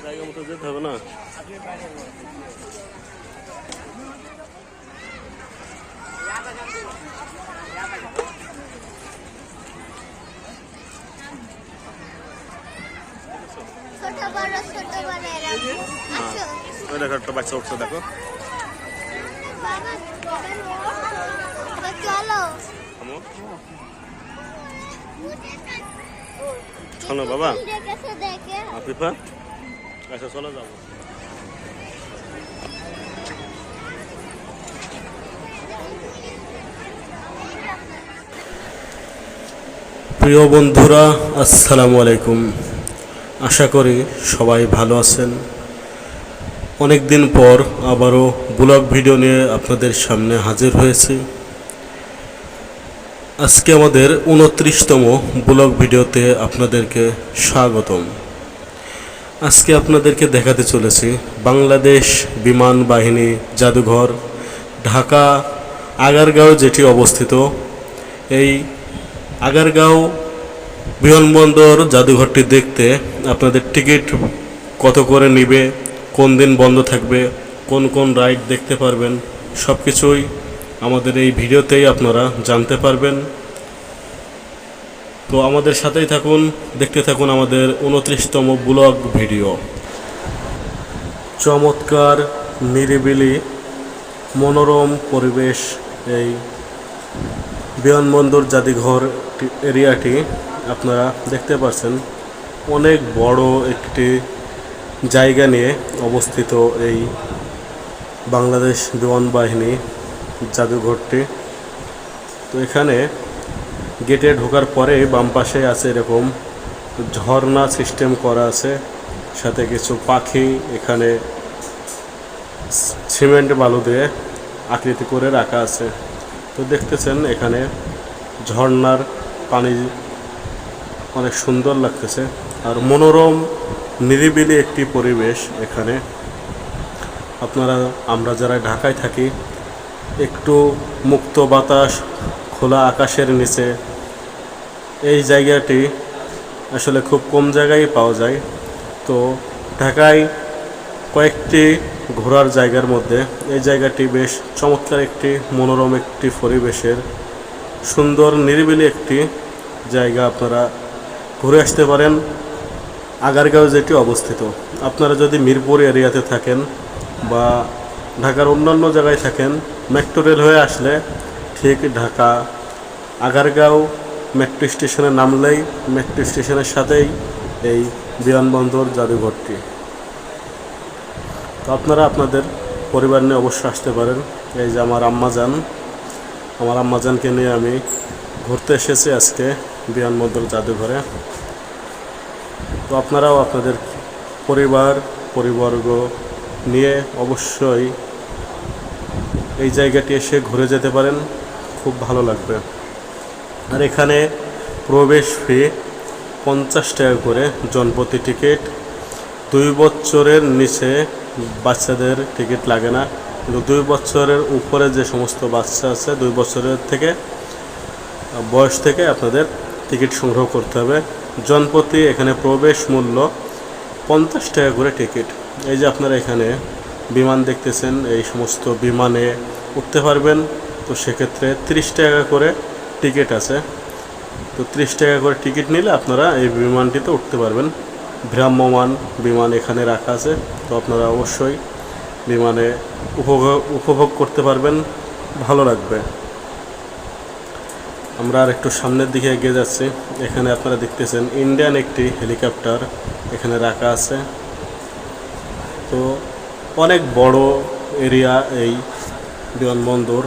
জায়গা মতো যেতে হবে না। দেখো একটা বাচ্চা উঠছে, দেখো চলো বাবা আফিফা, আচ্ছা চলো যাবো। প্রিয় বন্ধুরা, আসসালামু আলাইকুম। আশা করি সবাই ভালো আছেন। অনেক দিন পর আবারও ব্লগ ভিডিও নিয়ে আপনাদের সামনে হাজির হয়েছি। আজকে আমাদের 29তম ব্লগ ভিডিওতে আপনাদেরকে স্বাগতম। আজকে আপনাদেরকে দেখাতে চলেছি বাংলাদেশ বিমান বাহিনী জাদুঘর, ঢাকা আগারগাঁও যেটি অবস্থিত। এই আগারগাঁও বিমানবন্দর জাদুঘরটি দেখতে আপনাদের টিকিট কত করে নেবে, কোন দিন বন্ধ থাকবে, কোন কোন রাইড দেখতে পারবেন, সব কিছুই আমাদের এই ভিডিওতেই আপনারা জানতে পারবেন। তো আমাদের সাথেই থাকুন, দেখতে থাকুন আমাদের 29তম ব্লগ ভিডিও। চমৎকার নিরিবিলি মনোরম পরিবেশ এই বিমানবন্দর জাদুঘর এরিয়াটি আপনারা দেখতে পাচ্ছেন। অনেক বড় একটি জায়গা নিয়ে অবস্থিত এই বাংলাদেশ বিমান বাহিনী জাদুঘরটি। তো এখানে গেটে ঢোকার পরে বাম পাশে আছে এরকম ঝর্ণা সিস্টেম করা আছে, সাথে কিছু পাখি এখানে সিমেন্ট বালু দিয়ে আকৃতি করে রাখা আছে। তো দেখতেছেন এখানে ঝর্ণার পানি অনেক সুন্দর লাগতেছে, আর মনোরম নিরিবিলি একটি পরিবেশ এখানে। আমরা যারা ঢাকায় থাকি, একটু মুক্ত বাতাস, খোলা আকাশের নিচে এই জায়গাটি আসলে খুব কম জায়গায় পাওয়া যায়। তো ঢাকায় কয়েকটি ঘোরার জায়গার মধ্যে এই জায়গাটি বেশ চমৎকার একটি মনোরম একটি পরিবেশের সুন্দর নিরিবিলি একটি জায়গা। আপনারা ঘুরে আসতে পারেন আগারগাঁও যেটি অবস্থিত। আপনারা যদি মিরপুর এরিয়াতে থাকেন বা ঢাকার অন্যান্য জায়গায় থাকেন, মেট্রো রেল হয়ে আসলে ঠিক ঢাকা আগারগাঁও মেট্রো স্টেশনে নামলেই মেট্রো স্টেশনের সাথেই এই বিমানবন্দর জাদুঘরটি। তো আপনারা আপনাদের পরিবার নিয়ে অবশ্যই আসতে পারেন। এই যে আমার আম্মাজানকে নিয়ে আমি ঘুরতে এসেছি আজকে বিমানবন্দর জাদুঘরে। তো আপনারাও আপনাদের পরিবর্গ নিয়ে অবশ্যই এই জায়গাটি এসে ঘুরে যেতে পারেন, খুব ভালো লাগবে। আর এখানে প্রবেশ ফি 50 টাকা করে জনপ্রতি টিকিট। 2 বছরের নিচে বাচ্চাদের টিকিট লাগে না, কিন্তু 2 বছরের উপরে যে সমস্ত বাচ্চা আছে 2 বছরের থেকে বয়স থেকে আপনাদের টিকিট সংগ্রহ করতে হবে। জনপ্রতি এখানে প্রবেশ মূল্য 50 টাকা করে টিকিট। এই যে আপনারা এখানে বিমান দেখতেছেন, এই সমস্ত বিমানে উঠতে পারবেন। তো সেক্ষেত্রে 30 টাকা করে টিকিট আছে। তো 30 টাকা করে টিকিট নিলে আপনারা এই বিমানটিতে উঠতে পারবেন। ভ্রাম্যমান বিমান এখানে রাখা আছে। তো আপনারা অবশ্যই বিমানে উপভোগ করতে পারবেন, ভালো লাগবে। আমরা আর একটু সামনের দিকে এগিয়ে যাচ্ছি। এখানে আপনারা দেখতেছেন ইন্ডিয়ান একটি হেলিকপ্টার এখানে রাখা আছে। তো অনেক বড় এরিয়া এই বিমানবন্দর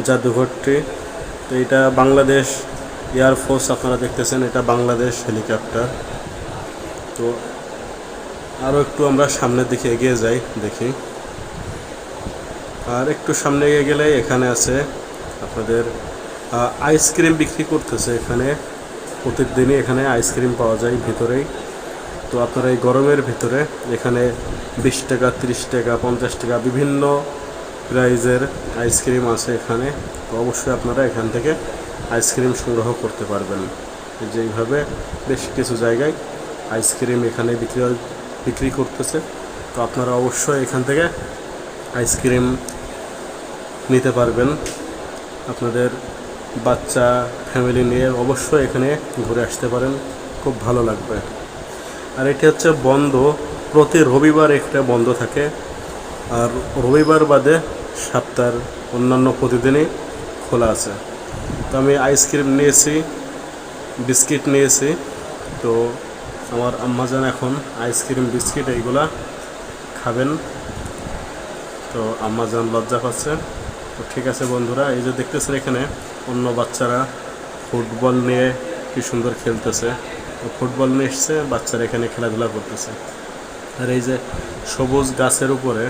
জাদুঘরটি। তো এটা বাংলাদেশ এয়ারফোর্স, আপনারা দেখতেছেন এটা বাংলাদেশ হেলিকপ্টার। তো আরও একটু আমরা সামনের দিকে এগিয়ে যাই, দেখি। আর একটু সামনে এগিয়ে গেলে এখানে আছে আপনাদের আইসক্রিম বিক্রি করতেছে। এখানে প্রতিদিনই এখানে আইসক্রিম পাওয়া যায় ভিতরেই। তো আপনারা এই গরমের ভিতরে এখানে 20 টাকা, 30 টাকা, 50 টাকা বিভিন্ন প্রাইজের আইসক্রিম আছে এখানে। তো অবশ্যই আপনারা এখান থেকে আইসক্রিম সংগ্রহ করতে পারবেন। যেইভাবে বেশ কিছু জায়গায় আইসক্রিম এখানে বিক্রি করতেছে, তো আপনারা অবশ্যই এখান থেকে আইসক্রিম নিতে পারবেন। আপনাদের বাচ্চা ফ্যামিলি নিয়ে অবশ্যই এখানে ঘুরে আসতে পারেন, খুব ভালো লাগবে। আর এটি হচ্ছে বন্ধ, প্রতি রবিবার একটা বন্ধ থাকে, আর রবিবার বাদে সপ্তাহের অন্যান্য প্রতিদিনই খোলা আছে। তো আমি আইসক্রিম নিয়েছি, বিস্কিট নিয়েছি, তো আমার আম্মাজান এখন আইসক্রিম বিস্কিট এইগুলা খাবেন, তো আম্মাজান লজ্জা পাচ্ছে। তো ঠিক আছে বন্ধুরা, এই যে দেখতেছেন এখানে অন্য বাচ্চারা ফুটবল নিয়ে কি সুন্দর খেলতেছে, ফুটবল নিয়ে এসছে, বাচ্চারা এখানে খেলাধুলা করতেছে। আর এই যে সবুজ গাছের উপরে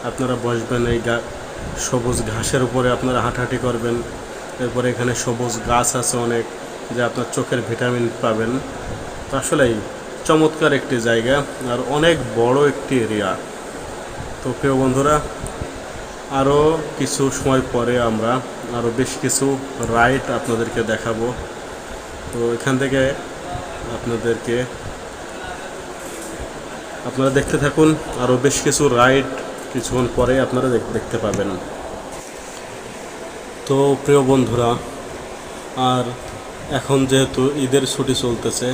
আপনারা বসবেন, এই সবুজ ঘাসের উপরে আপনারা হাঁটাহাঁটি করবেন। এরপরে এখানে সবুজ গাছ আছে অনেক, যে আপনার চোখের ভিটামিন পাবেন। তো আসলেই চমৎকার একটি জায়গা, আর অনেক বড় একটি এরিয়া। তো প্রিয় বন্ধুরা, আরও কিছু সময় পরে আমরা আরও বেশ কিছু রাইড আপনাদেরকে দেখাবো। তো এখান থেকে আপনারা দেখতে থাকুন, আরও বেশ কিছু রাইড কিছুক্ষণ পরে আপনারা দেখতে পাবেন। তো প্রিয় বন্ধুরা, আর এখন যেহেতু ঈদের ছুটি চলতেছে,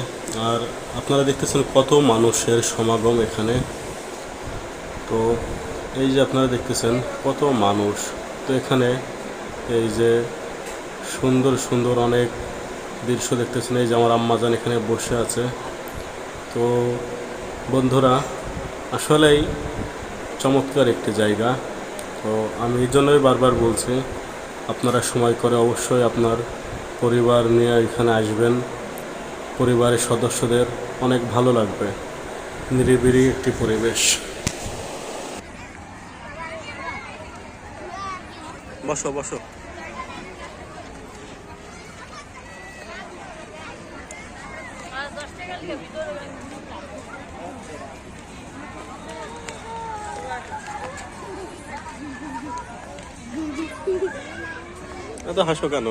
আর আপনারা দেখতেছেন কত মানুষের সমাগম এখানে। তো এই যে আপনারা দেখতেছেন কত মানুষ, তো এখানে এই যে সুন্দর সুন্দর অনেক দৃশ্য দেখতেছেন। এই যে আমার আম্মাজান এখানে বসে আছে। তো বন্ধুরা, আসলেই চমৎকার একটি জায়গা। তো আমি এই জন্যই বারবার বলছি, আপনারা সময় করে অবশ্যই আপনার পরিবার নিয়ে এখানে আসবেন, পরিবারের সদস্যদের অনেক ভালো লাগবে, নিরিবিলি একটি পরিবেশ। বসো বসো। এত হাসো কেন?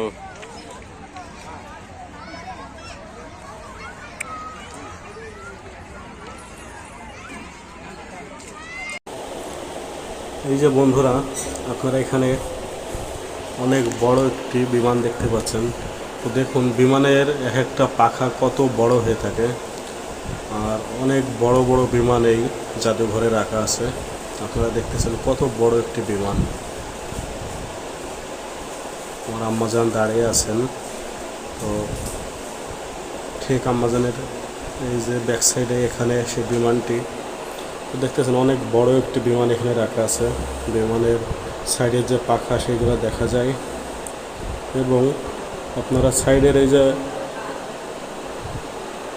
এই যে বন্ধুরা, আপনারা এখানে অনেক বড় একটি বিমান দেখতে পাচ্ছেন। তো দেখুন বিমানের এক একটা পাখা কত বড় হয়ে থাকে, আর অনেক বড় বড় বিমান এই জাদুঘরে রাখা আছে। আপনারা দেখতেছেন কত বড় একটি বিমান। আমার আম্মাজান দাঁড়িয়ে আছেন। তো ঠিক আম্মাজানের এই যে ব্যাক সাইডে এখানে সেই বিমানটি, তো দেখতেছেন অনেক বড় একটি বিমান এখানে রাখা আছে। বিমানের সাইডের যে পাখা সেগুলো দেখা যায়, এবং আপনারা সাইডের এই যে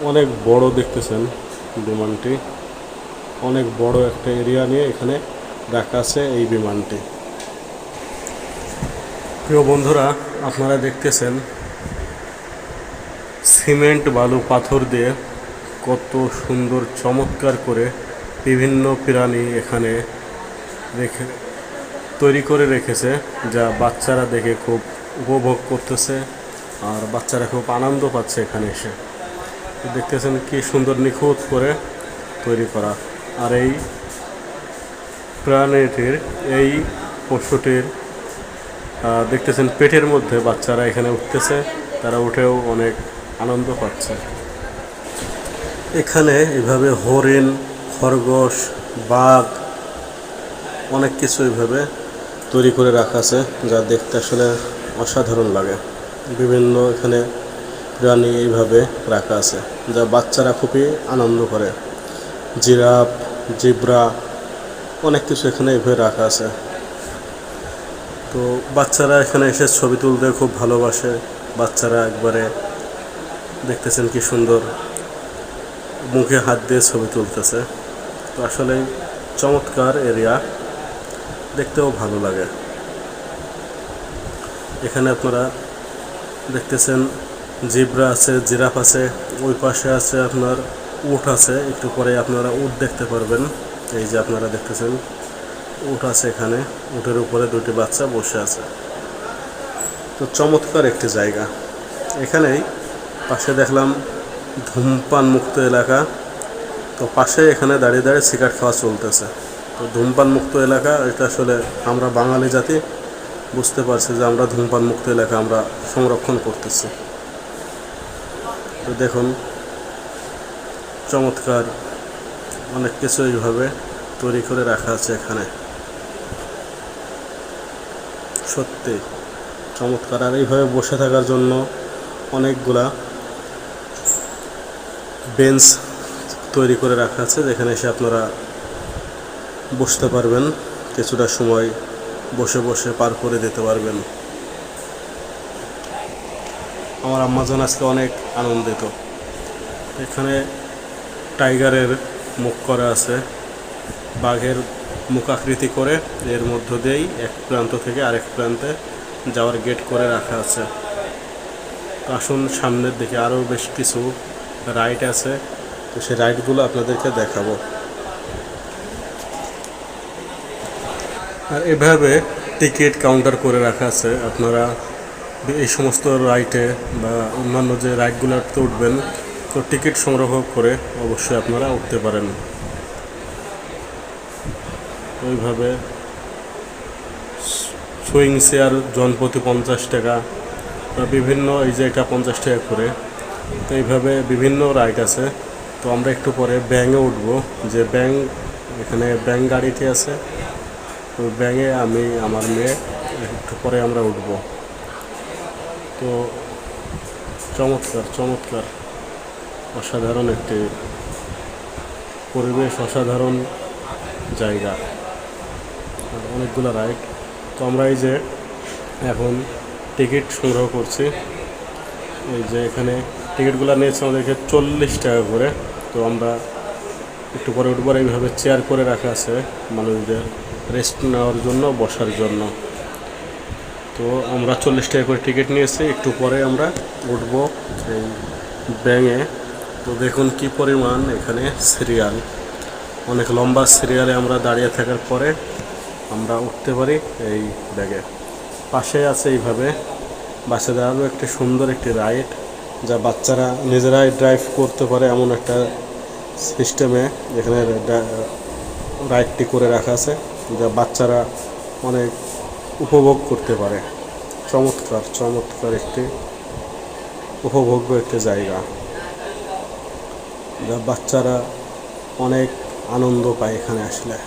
অনেক বড় দেখতেছেন বিমানটি, অনেক বড় একটা এরিয়া নিয়ে এখানে রাখা আছে এই বিমানটি। প্রিয় বন্ধুরা, আপনারা দেখতেছেন সিমেন্ট বালু পাথর দিয়ে কত সুন্দর চমৎকার করে বিভিন্ন প্রাণী এখানে তৈরি করে রেখেছে, যা বাচ্চারা দেখে খুব উপভোগ করতেছে, আর বাচ্চারা খুব আনন্দ পাচ্ছে এখানে এসে। দেখতেছেন কি সুন্দর নিখুঁত করে তৈরি করা। আর এই প্রাণীটির, এই পশুটির দেখতেছেন পেটের মধ্যে বাচ্চারা এখানে উঠতেছে, তারা উঠেও অনেক আনন্দ পাচ্ছে। এখানে এভাবে হরিণ, খরগোশ, বাঘ অনেক কিছু এইভাবে তৈরি করে রাখা আছে, যা দেখতে আসলে অসাধারণ লাগে। বিভিন্ন এখানে প্রাণী এইভাবে রাখা আছে, যা বাচ্চারা খুবই আনন্দ করে। জিরাফ, জিব্রা, অনেক কিছু এখানে এইভাবে রাখা আছে। তো বাচ্চারা এখানে এসে ছবি তুলতে খুব ভালোবাসে। বাচ্চারা একবারে দেখতেছেন কি সুন্দর মুখে হাত দিয়ে ছবি তুলতেছে। তো আসলে চমৎকার এরিয়া, দেখতেও ভালো লাগে। এখানে আপনারা দেখতেছেন জিব্রা আছে, জিরাফ আছে, ওই পাশে আছে আপনার উট আছে। একটু পরে আপনারা উট দেখতে পারবেন। এই যে আপনারা দেখতেছেন উট আছে এখানে, উটের উপরে দুটি বাচ্চা বসে আছে। তো চমৎকার একটি জায়গা। এখানেই পাশে দেখলাম ধূমপান মুক্ত এলাকা। তো পাশে এখানে দাঁড়িয়ে দাঁড়িয়ে সিগারেট খাওয়া চলতেছে। তো ধূমপান মুক্ত এলাকা, এটা আসলে আমরা বাঙালি জাতি বুঝতে পারছি যে আমরা ধূমপান মুক্ত এলাকা আমরা সংরক্ষণ করতেছি। তো দেখুন চমৎকার অনেক কিছু এইভাবে তৈরি করে রাখা আছে এখানে, সত্যি চমৎকার। আর এইভাবে বসে থাকার জন্য অনেকগুলা বেঞ্চ তৈরি করে রাখা আছে, যেখানে এসে আপনারা বসতে পারবেন, কিছুটা সময় বসে বসে পার করে দিতে পারবেন। আমার আম্মাজান আজকে অনেক আনন্দিত। এখানে টাইগারের মুখ করা আছে, বাঘের মুখ আকৃতি করে এর মধ্য দিয়েই এক প্রান্ত থেকে আরেক প্রান্তে যাওয়ার গেট করে রাখা আছে। আসুন সামনের দিকে আরও বেশ কিছু রাইড আছে, তো সেই রাইডগুলো আপনাদেরকে দেখাবো। আর এভাবে টিকিট কাউন্টার করে রাখা আছে, আপনারা এই সমস্ত রাইডে বা অন্যান্য যে রাইডগুলোতে উঠবেন তো টিকিট সংগ্রহ করে অবশ্যই আপনারা উঠতে পারেন। ওইভাবে সুইং চেয়ার জনপ্রতি 50 টাকা বা বিভিন্ন, এই যে এটা 50 টাকা করে। তো এইভাবে বিভিন্ন রাইড আছে। তো আমরা একটু পরে ব্যাঙে উঠবো, যে ব্যাঙ এখানে ব্যাঙ গাড়িটি আছে, তো ব্যাঙে আমি আমার মেয়ে একটু পরে আমরা উঠব। তো চমৎকার চমৎকার অসাধারণ একটি পরিবেশ, অসাধারণ জায়গা, অনেকগুলো রাইড। তো আমরা এই যে এখন টিকিট সংগ্রহ করছি, এই যে এখানে টিকিটগুলো নিয়েছে আমাদেরকে 40 টাকা করে। তো আমরা একটু পরে উঠবো। এইভাবে চেয়ার করে রাখা আছে মানুষদের রেস্ট নেওয়ার জন্য, বসার জন্য। তো আমরা 40 টাকা করে টিকিট নিয়েছি, একটু পরে আমরা উঠবো এই ব্যাঙে। তো দেখুন কি পরিমাণ এখানে সিরিয়াল, অনেক লম্বা সিরিয়ালে আমরা দাঁড়িয়ে থাকার পরে আমরা উঠতে পারি এই ব্যাগে। পাশে আছে এইভাবে বাচ্চাদের আরও একটি সুন্দর একটি রাইড, যা বাচ্চারা নিজেরাই ড্রাইভ করতে পারে এমন একটা সিস্টেমে এখানে রাইডটি করে রাখা আছে, যা বাচ্চারা অনেক উপভোগ করতে পারে। চমৎকার চমৎকার একটি উপভোগ্য একটি জায়গা, যা বাচ্চারা অনেক আনন্দ পায় এখানে আসলে।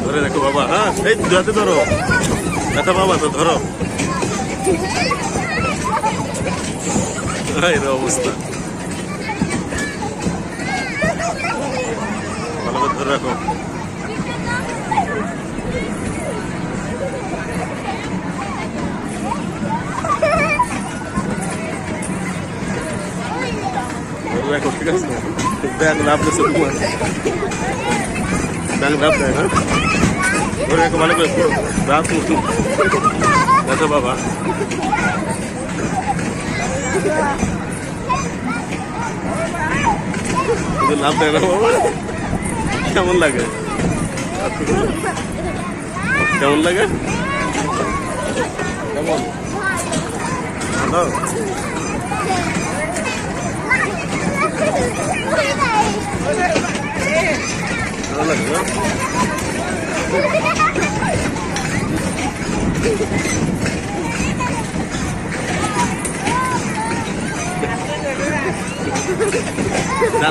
ধরে রাখো বাবা, হ্যাঁ এই হাতে ধরো, ব্যথা বাবা তো ধরো। এর অবস্থা ভালো করে ধরে রাখো। রাখো, ঠিক আছে। ব্যাগ লাভ দিচ্ছে তোমার, ব্যাগ লাভ দেয় না, ধরে রাখো ভালো করে, রাত উঠু দেখো বাবা। লাভ দেয় না বাবা, কেমন লাগে, কেমন লাগে, কেমন ভালো ভালো লাগে না?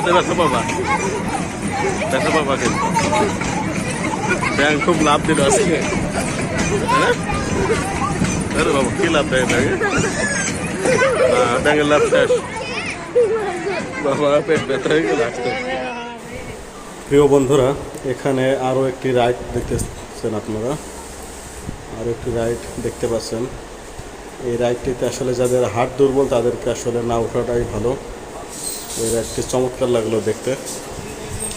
হাতে ব্যথা পাবা, ব্যথা পাবা কিন্তু। ব্যাং খুব লাভ দিল আজকে। হ্যাঁ আরে বাবা কি লাভ দেয় ব্যাঙে? ব্যাঙের লাভ শেষ। বাবা পেট ব্যথা হয়ে গেল আসতে। প্রিয় বন্ধুরা, এখানে আরও একটি রাইড দেখতেছেন আপনারা, আরও একটি রাইড দেখতে পাচ্ছেন। এই রাইডটিতে আসলে যাদের হাট দুর্বল তাদেরকে আসলে না ওঠাটাই ভালো। এই রাইডটি চমৎকার লাগলো দেখতে,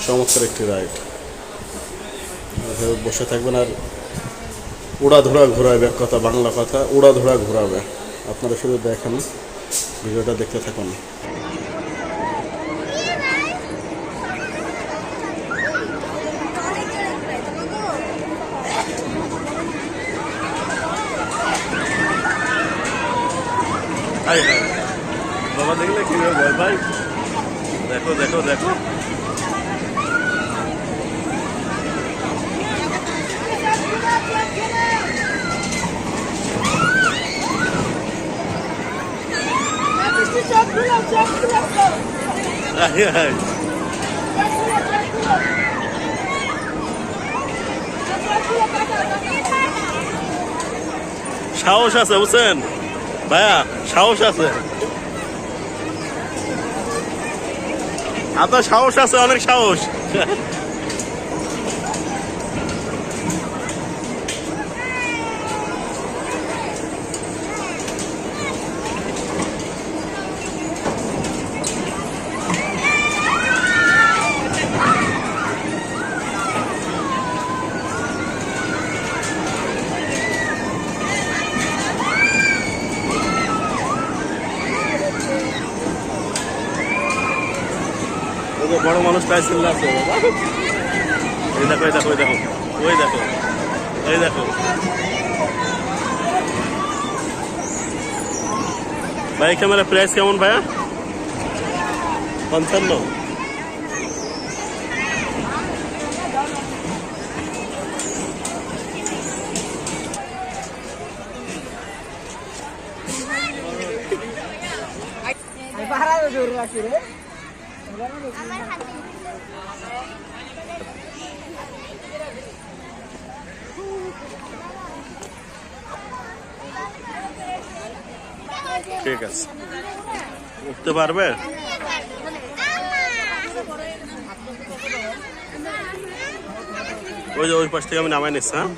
চমৎকার একটি রাইড। বসে থাকবেন আর উড়াধুরা ঘোরাবে, এক কথা বাংলা কথা, উড়াধুরা ঘোরাবে। আপনারা শুধু দেখেন, ভিডিওটা দেখতে থাকুন। বাবা দেখলে কি ভয় ভাই, দেখো দেখো দেখো। সাহস আছে বুঝছেন ভাইয়া, সাহস আছে আপনার, সাহস আছে, অনেক সাহস। বড় মানুষ প্রায় চিল্লা আছে। এই দেখো এই দেখো ওই দেখো ওই দেখো এই দেখো। ভাই ক্যামেরা প্রাইস কেমন ভাইয়া? 55। ঠিক আছে, উঠতে পারবে? ওই যে ওই পাশ থেকে আমি নামাই নিচ্ছি। হ্যাঁ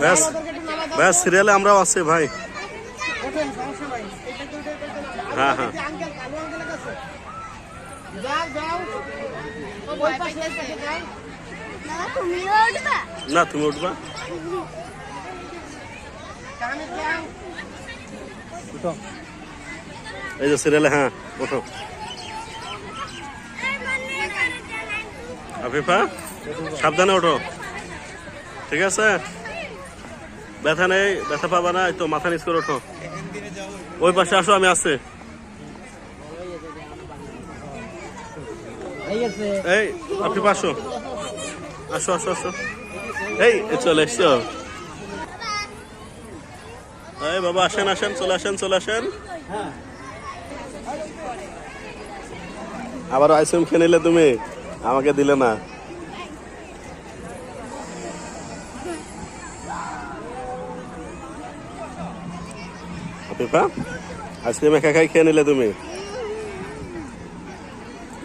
ব্যাস ব্যাস, সিরিয়ালে আমরাও আছি ভাই। হ্যাঁ হ্যাঁ না, তুমি উঠবা। এই যে সিরিয়ালে, হ্যাঁ ওঠো। আফিফা সাবধানে ওঠো, ঠিক আছে? ব্যথা নেই, ব্যথা পাবা না, তো মাথা নিচ করে ওঠো। ওই পাশে আসো, আমি আসছি। এই আফিফা আসো, আসো আসো আসো। এই চলে এসছো। এই বাবা আসেন আসেন, চলে আসেন চলে আসেন। আবার আইসক্রিম খেয়ে নিলে তুমি, আমাকে দিলে না। আফিফা আইসক্রিম একা খাই খেয়ে নিলে তুমি,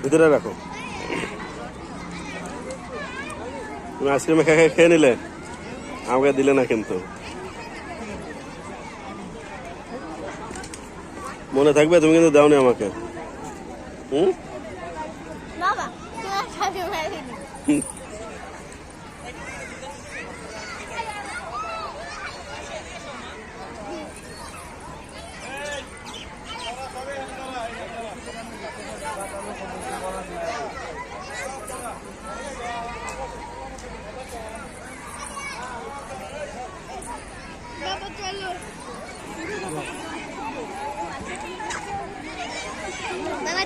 ভিতরে রাখো। তুমি আইসক্রিম একা খাই খেয়ে নিলে, আমাকে দিলে না কিন্তু। মনে থাকবে, তুমি কিন্তু দাওনি আমাকে। বাবা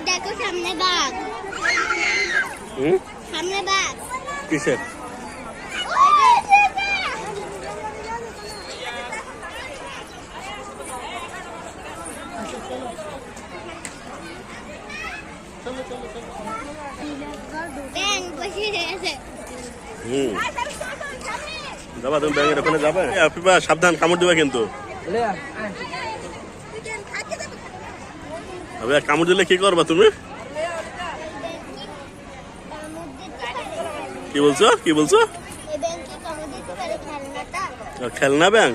দেখো সামনে বাঘ, সামনে বাঘ। কিসের? যাবা তুমি ব্যাঙের ওখানে যাবে? পিপা সাবধান, কামড় দিবা কিন্তু। কামড় দিলে কি করবা তুমি? কি বলছো? কি বলছো? খেলনা ব্যাঙ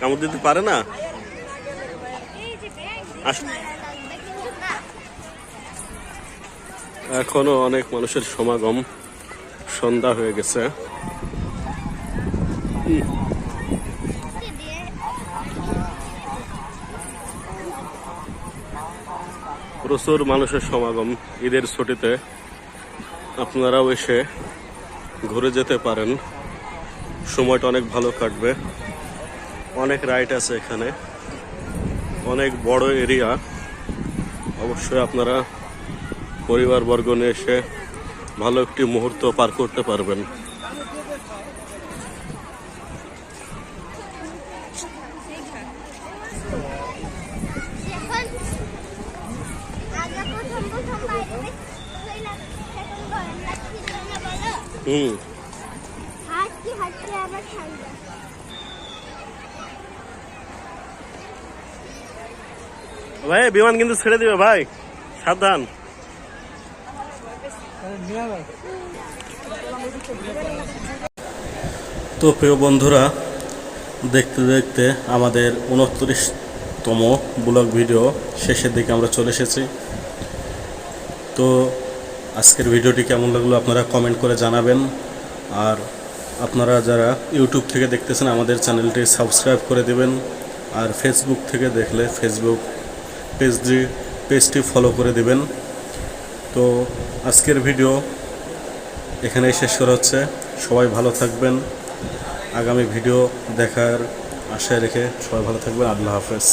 কামড় দিতে পারে না? এখনো অনেক মানুষের সমাগম, সন্ধ্যা হয়ে গেছে। প্রচুর মানুষের সমাগম ঈদের ছুটিতে। আপনারাও এসে ঘুরে যেতে পারেন, সময়টা অনেক ভালো কাটবে। অনেক রাইড আছে এখানে, অনেক বড় এরিয়া। অবশ্যই আপনারা পরিবারবর্গ নিয়ে এসে ভালো একটি মুহূর্ত পার করতে পারবেন। ভাই বিমান কিন্তু ছেড়ে দিবে ভাই, সাবধান। তো প্রিয় বন্ধুরা, দেখতে দেখতে আমাদের 29তম ব্লগ ভিডিও শেষের দিকে আমরা চলে এসেছি। তো আজকের ভিডিওটি কেমন লাগলো আপনারা কমেন্ট করে জানাবেন। আর আপনারা যারা ইউটিউব থেকে দেখতেছেন আমাদের চ্যানেলটি সাবস্ক্রাইব করে দেবেন। আর ফেসবুক থেকে দেখলে ফেসবুক পেজটি ফলো করে দেবেন। তো আজকের ভিডিও এখানেই শেষ করা হচ্ছে। সবাই ভালো থাকবেন। আগামী ভিডিও দেখার আশায় রেখে সবাই ভালো থাকবেন। আল্লাহ হাফেজ।